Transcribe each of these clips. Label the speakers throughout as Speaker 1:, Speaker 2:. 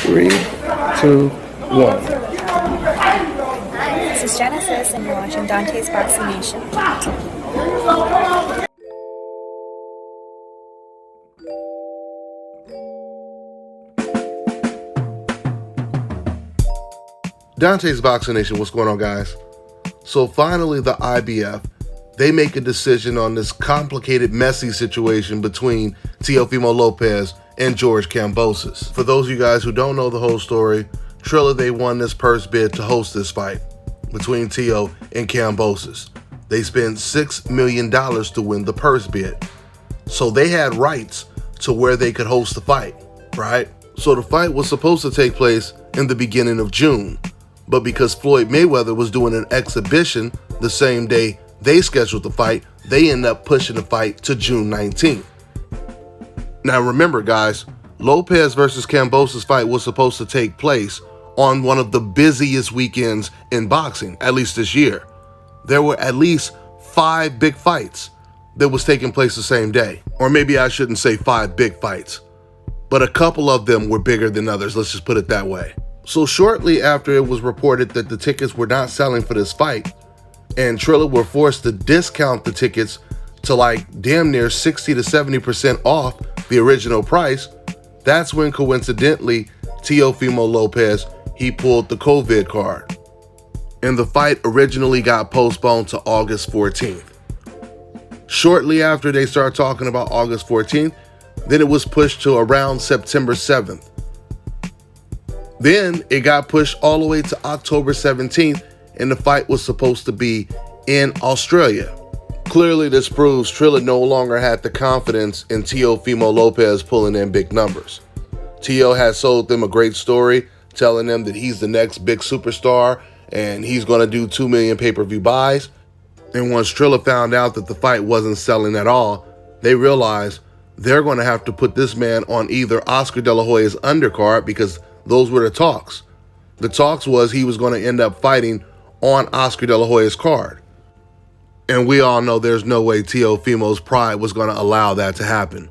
Speaker 1: 3, 2, 1.
Speaker 2: This is Genesis, and you're watching Dante's Boxing Nation.
Speaker 3: Dante's Boxing Nation, what's going on, guys? So finally, the IBF, they make a decision on this complicated, messy situation between Teofimo Lopez and George Kambosos. For those of you guys who don't know the whole story, Triller, they won this purse bid to host this fight between Teo and Kambosos. They spent $6 million to win the purse bid. So they had rights to where they could host the fight, right? So the fight was supposed to take place in the beginning of June. But because Floyd Mayweather was doing an exhibition the same day they scheduled the fight, they ended up pushing the fight to June 19th. Now remember, guys, Lopez versus Kambosos fight was supposed to take place on one of the busiest weekends in boxing, at least this year. There were at least 5 big fights that was taking place the same day. Or maybe I shouldn't say 5 big fights, but a couple of them were bigger than others, let's just put it that way. So shortly after it was reported that the tickets were not selling for this fight, and Triller were forced to discount the tickets to like damn near 60 to 70% off the original price, that's when coincidentally Teofimo Lopez, he pulled the COVID card. And the fight originally got postponed to August 14th. Shortly after they started talking about August 14th, then it was pushed to around September 7th. Then it got pushed all the way to October 17th, and the fight was supposed to be in Australia. Clearly, this proves Triller no longer had the confidence in Teofimo Lopez pulling in big numbers. Teo had sold them a great story, telling them that he's the next big superstar and he's going to do 2 million pay-per-view buys. And once Triller found out that the fight wasn't selling at all, they realized they're going to have to put this man on either Oscar De La Hoya's undercard, because those were the talks. The talks was he was going to end up fighting on Oscar De La Hoya's card. And we all know there's no way Teofimo's pride was going to allow that to happen.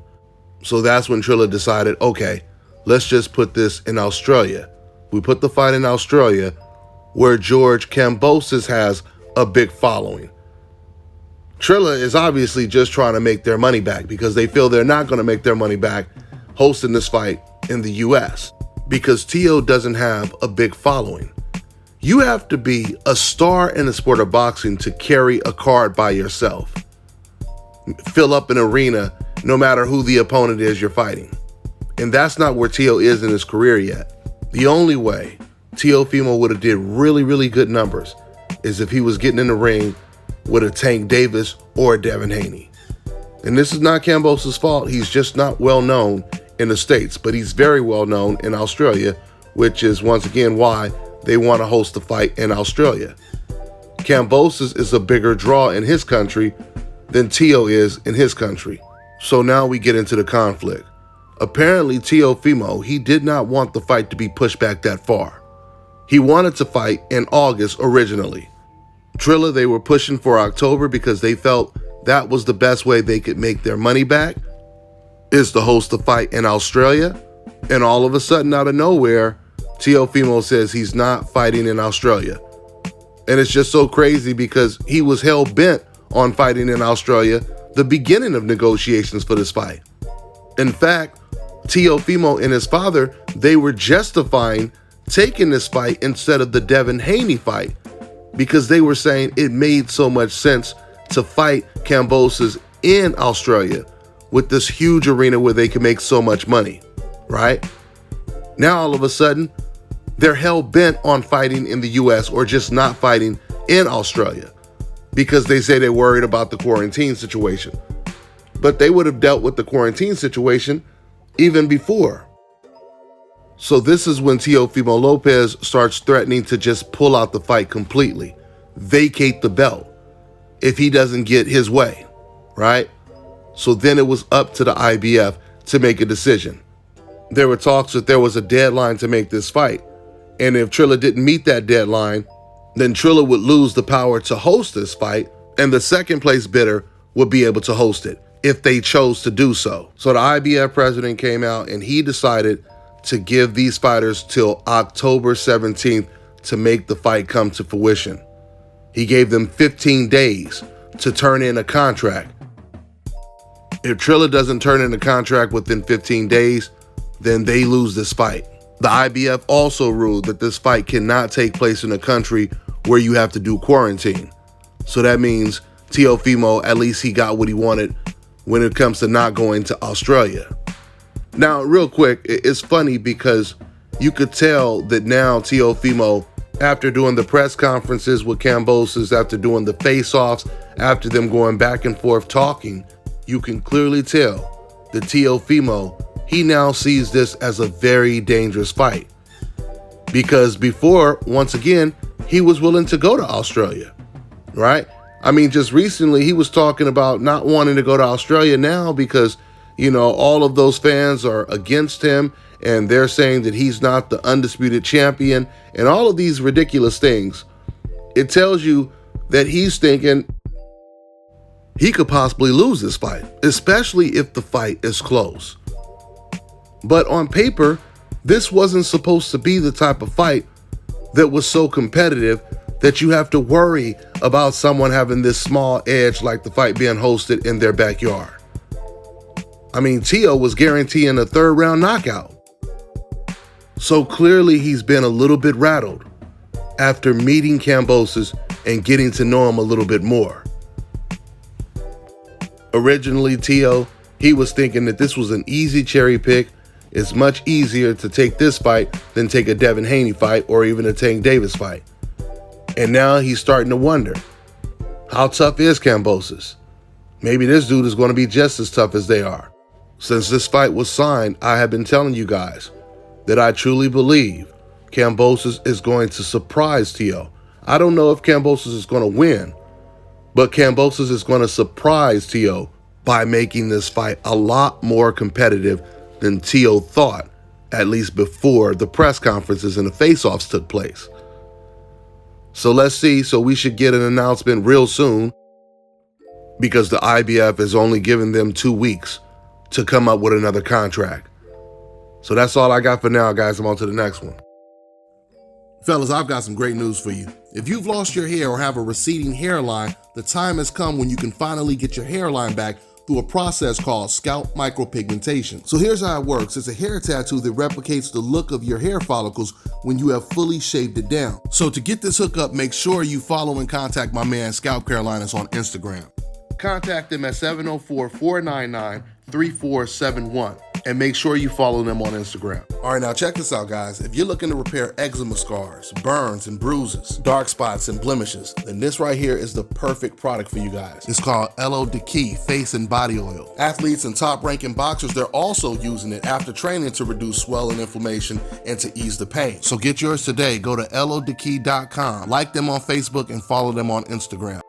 Speaker 3: So that's when Triller decided, okay, let's just put this in Australia. We put the fight in Australia, where George Kambosos has a big following. Triller is obviously just trying to make their money back, because they feel they're not going to make their money back hosting this fight in the US, because Teo doesn't have a big following. You have to be a star in the sport of boxing to carry a card by yourself. Fill up an arena no matter who the opponent is you're fighting. And that's not where Teo is in his career yet. The only way Teofimo would have did really, really good numbers is if he was getting in the ring with a Tank Davis or a Devin Haney. And this is not Kambosos' fault. He's just not well known in the States, but he's very well known in Australia, which is once again why they want to host the fight in Australia. Kambosos is a bigger draw in his country than Teo is in his country. So now we get into the conflict. Apparently Teofimo, he did not want the fight to be pushed back that far. He wanted to fight in August originally. Triller, they were pushing for October because they felt that was the best way they could make their money back, is to host the fight in Australia. And all of a sudden, out of nowhere, Teofimo says he's not fighting in Australia. And it's just so crazy because he was hell-bent on fighting in Australia the beginning of negotiations for this fight. In fact, Teofimo and his father, they were justifying taking this fight instead of the Devin Haney fight, because they were saying it made so much sense to fight Kambosos in Australia with this huge arena where they can make so much money, right? Now all of a sudden, they're hell-bent on fighting in the US or just not fighting in Australia because they say they're worried about the quarantine situation. But they would have dealt with the quarantine situation even before. So this is when Teofimo Lopez starts threatening to just pull out the fight completely, vacate the belt if he doesn't get his way, right? So then it was up to the IBF to make a decision. There were talks that there was a deadline to make this fight. And if Triller didn't meet that deadline, then Triller would lose the power to host this fight, and the second place bidder would be able to host it if they chose to do so. So the IBF president came out and he decided to give these fighters till October 17th to make the fight come to fruition. He gave them 15 days to turn in a contract. If Trilla doesn't turn in a contract within 15 days, then they lose this fight. The IBF also ruled that this fight cannot take place in a country where you have to do quarantine. So that means Teofimo, at least he got what he wanted when it comes to not going to Australia. Now, real quick, it's funny because you could tell that now Teofimo, after doing the press conferences with Kambosos, after doing the face-offs, after them going back and forth talking, you can clearly tell that Teofimo, he now sees this as a very dangerous fight. Because before, once again, he was willing to go to Australia, right? I mean, just recently he was talking about not wanting to go to Australia now because, you know, all of those fans are against him and they're saying that he's not the undisputed champion and all of these ridiculous things. It tells you that he's thinking he could possibly lose this fight, especially if the fight is close. But on paper, this wasn't supposed to be the type of fight that was so competitive that you have to worry about someone having this small edge like the fight being hosted in their backyard. I mean, Teo was guaranteeing a third round knockout. So clearly he's been a little bit rattled after meeting Kambosos and getting to know him a little bit more. Originally, Teo, he was thinking that this was an easy cherry pick. It's much easier to take this fight than take a Devin Haney fight or even a Tank Davis fight. And now he's starting to wonder, how tough is Kambosos? Maybe this dude is going to be just as tough as they are. Since this fight was signed, I have been telling you guys that I truly believe Kambosos is going to surprise Teo. I don't know if Kambosos is going to win, but Kambosos is going to surprise Teo by making this fight a lot more competitive than Teo thought, at least before the press conferences and the face-offs took place. So let's see. So we should get an announcement real soon because the IBF is only giving them 2 weeks to come up with another contract. So that's all I got for now, guys. I'm on to the next one. Fellas, I've got some great news for you. If you've lost your hair or have a receding hairline, the time has come when you can finally get your hairline back through a process called scalp micropigmentation. So here's how it works. It's a hair tattoo that replicates the look of your hair follicles when you have fully shaved it down. So to get this hookup, make sure you follow and contact my man Scalp Carolinas on Instagram. Contact them at 704-499-3471 and make sure you follow them on Instagram. All right, now check this out, guys. If you're looking to repair eczema scars, burns and bruises, dark spots and blemishes, then this right here is the perfect product for you guys. It's called Elo Deki Face and Body Oil. Athletes and top-ranking boxers, they're also using it after training to reduce swelling, inflammation, and to ease the pain. So get yours today. Go to elodeki.com, like them on Facebook, and follow them on Instagram.